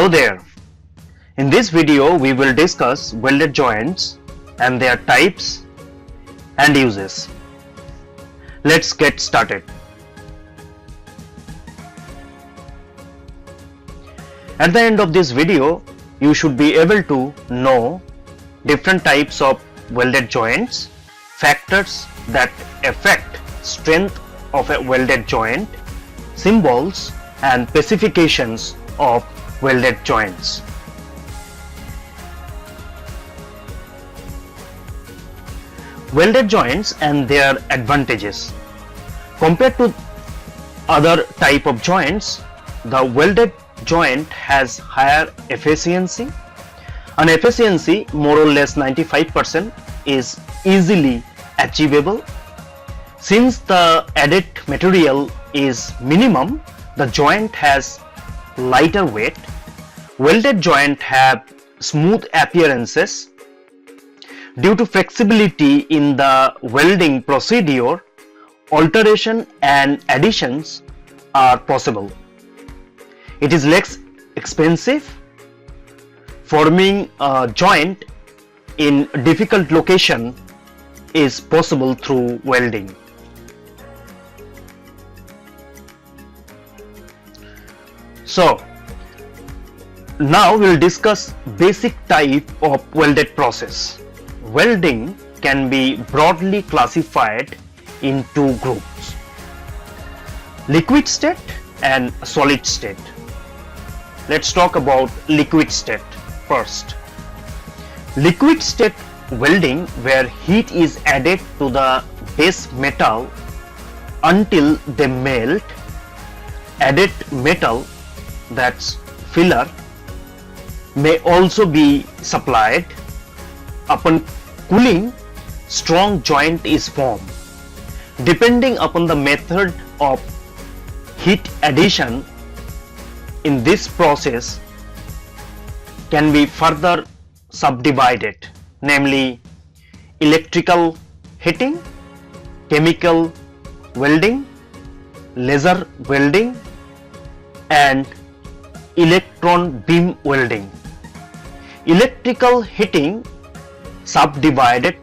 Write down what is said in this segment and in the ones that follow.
there. In this video we will discuss welded joints and their types and uses. Let's get started. At the end of this video you should be able to know different types of welded joints, factors that affect strength of a welded joint, symbols and specifications of welded joints. Welded joints and their advantages. Compared to other type of joints, the welded joint has higher efficiency. An efficiency more or less 95% is easily achievable. Since the added material is minimum, the joint has lighter weight. Welded joint have smooth appearances. Due to flexibility in the welding procedure, alteration and additions are possible. It is less expensive. Forming a joint in difficult location is possible through welding. So now we'll discuss basic type of welded process. Welding can be broadly classified in two groups: liquid state and solid state. Let's talk about liquid state first. Liquid state welding, where heat is added to the base metal until they melt. Added metal, that's filler, may also be supplied. Upon cooling, strong joint is formed. Depending upon the method of heat addition in this process can be further subdivided, namely electrical heating, chemical welding, laser welding and electron beam welding. Electrical heating subdivided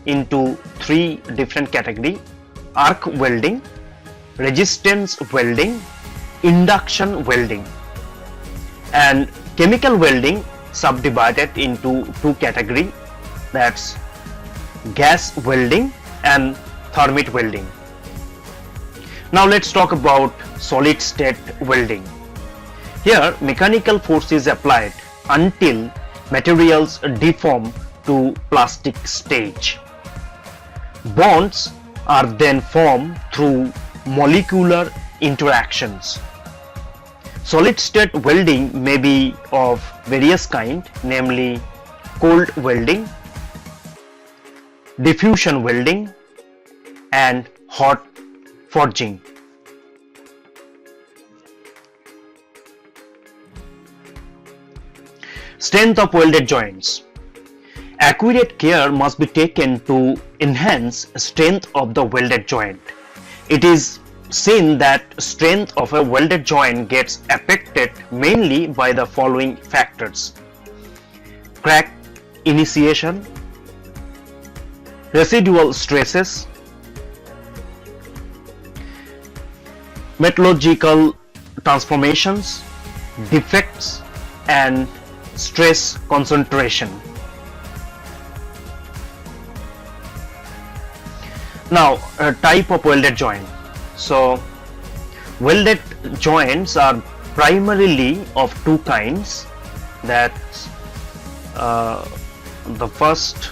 into three different categories: arc welding, resistance welding, induction welding. And chemical welding subdivided into two categories, that's gas welding and thermite welding. Now let's talk about solid state welding. Here mechanical force is applied until materials deform to plastic stage. Bonds are then formed through molecular interactions. Solid state welding may be of various kinds, namely cold welding, diffusion welding and hot forging. Strength of welded joints. Accurate care must be taken to enhance strength of the welded joint. It is seen that strength of a welded joint gets affected mainly by the following factors: crack initiation, residual stresses, metallurgical transformations, defects and stress concentration. Now, a type of welded joint. So welded joints are primarily of two kinds. That's the first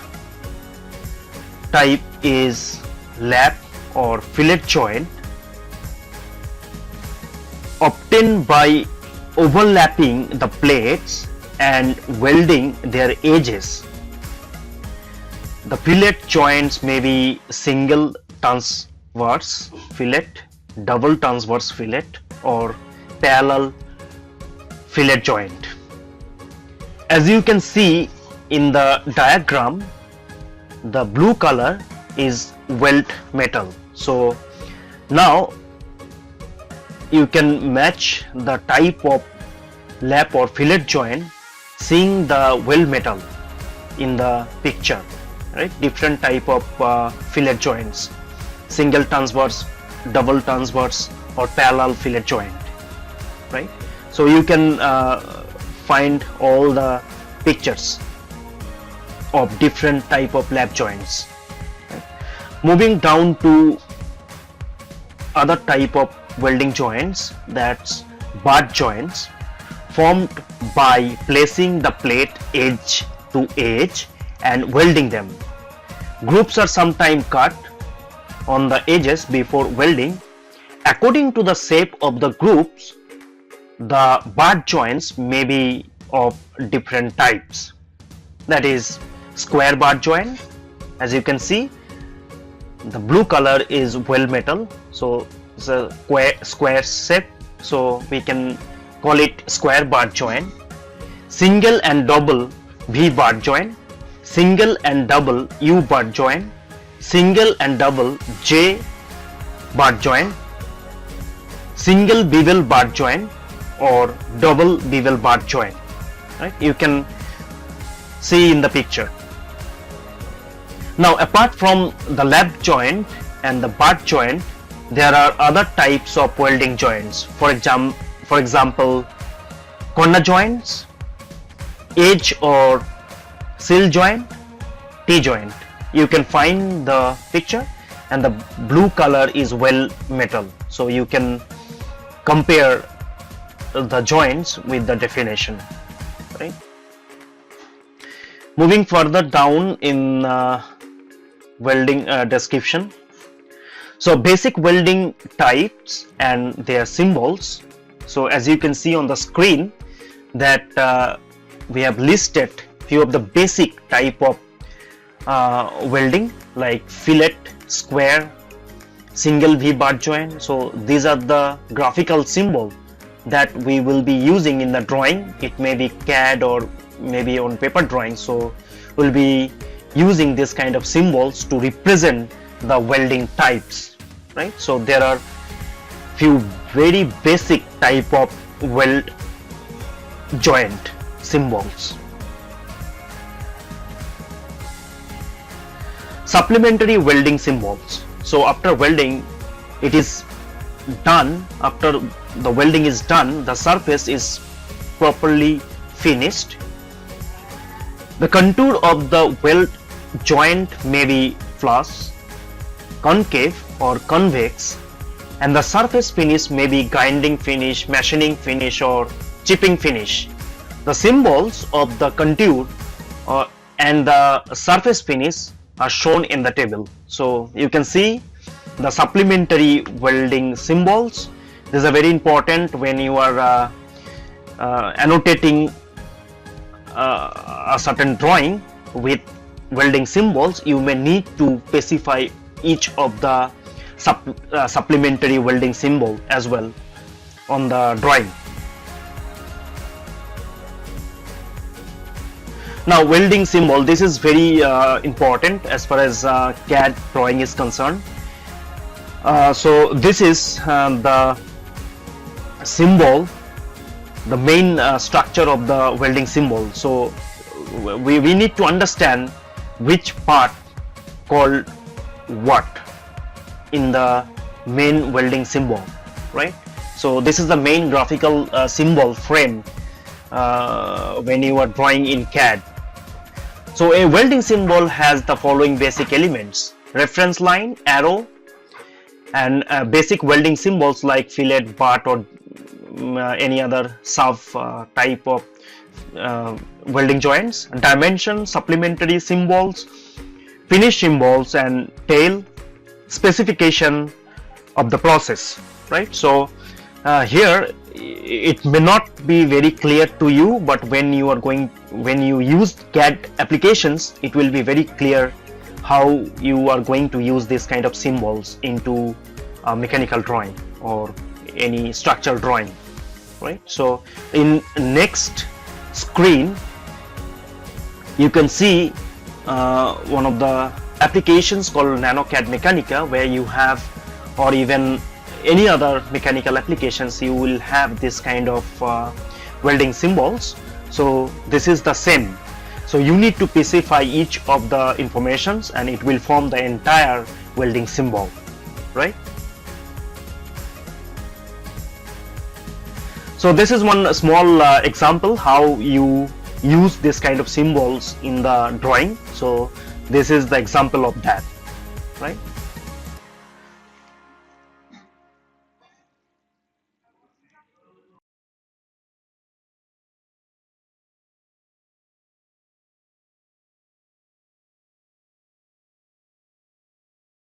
type is lap or fillet joint, obtained by overlapping the plates and welding their edges. The fillet joints may be single transverse fillet, double transverse fillet or parallel fillet joint. As you can see in the diagram, the blue color is weld metal. So now you can match the type of lap or fillet joint, seeing the weld metal in the picture, right? Different type of fillet joints, single transverse, double transverse, or parallel fillet joint, right? So you can find all the pictures of different type of lap joints, right? Moving down to other type of welding joints, that's butt joints, formed by placing the plate edge to edge and welding them. Groups are sometimes cut on the edges before welding. According to the shape of the groups, the butt joints may be of different types. That is square butt joint. As you can see, the blue color is weld metal, so it's a square shape, so we can call it square butt joint. Single and double V butt joint, single and double U butt joint, single and double J butt joint, single bevel butt joint, or double bevel butt joint, right? You can see in the picture. Now, apart from the lap joint and the butt joint, there are other types of welding joints. For example, corner joints, edge or sill joint, T-joint. You can find the picture, and the blue color is weld metal, so you can compare the joints with the definition, right? Moving further down in welding description, so basic welding types and their symbols. So as you can see on the screen that we have listed few of the basic type of welding, like fillet, square, single V butt joint. So these are the graphical symbol that we will be using in the drawing. It may be CAD or maybe on paper drawing, so we'll be using this kind of symbols to represent the welding types, right? So there are few very basic type of weld joint symbols. Supplementary welding symbols. So after welding it is done, after the welding is done, the surface is properly finished. The contour of the weld joint may be flush, concave or convex, and the surface finish may be grinding finish, machining finish, or chipping finish. The symbols of the contour and the surface finish are shown in the table. So you can see the supplementary welding symbols. These are very important when you are annotating a certain drawing with welding symbols. You may need to specify each of the supplementary welding symbol as well on the drawing. Now, welding symbol, this is very important as far as CAD drawing is concerned. So this is the symbol, the main structure of the welding symbol. So we need to understand which part called what in the main welding symbol, right? So this is the main graphical symbol frame when you are drawing in CAD. So a welding symbol has the following basic elements: reference line, arrow, and basic welding symbols like fillet, butt, or any other sub type of welding joints, dimension, supplementary symbols, finish symbols, and tail, specification of the process, right? So here it may not be very clear to you, but when you use CAD applications, it will be very clear how you are going to use this kind of symbols into a mechanical drawing or any structural drawing, right? So in next screen you can see one of the applications called NanoCAD Mechanica, where you have, or even any other mechanical applications, you will have this kind of welding symbols. So this is the same. So you need to specify each of the informations and it will form the entire welding symbol, right? So this is one small example how you use this kind of symbols in the drawing. So this is the example of that, right?